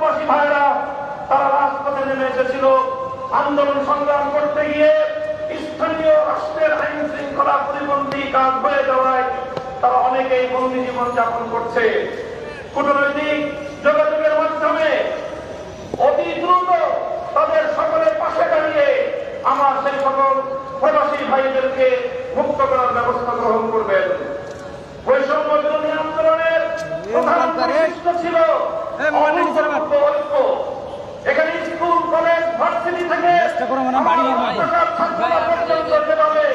দেশবাসী ভাইরা তারা রাজপথে নেমে এসেছিল আন্দোলন সংগ্রাম করতে গিয়ে স্থানীয় রাষ্ট্রের আইন শৃঙ্খলা পরিপন্থী কাজ হয়ে যাওয়ায় তারা অনেকেই বন্দী জীবন যাপন করছে। কূটনৈতিক যোগাযোগের মাধ্যমে অতি দ্রুত তাদের সকলের পাশে দাঁড়িয়ে আমার সেই সকল প্রবাসী ভাইদেরকে মুক্ত করার ব্যবস্থা গ্রহণ করবেন। বৈষম্য বিরোধী আন্দোলনের প্রধান বৈশিষ্ট্য ছিল ঐক্য। এখানে স্কুল, কলেজ, ভার্সিটি থেকে পর্যন্ত যেভাবে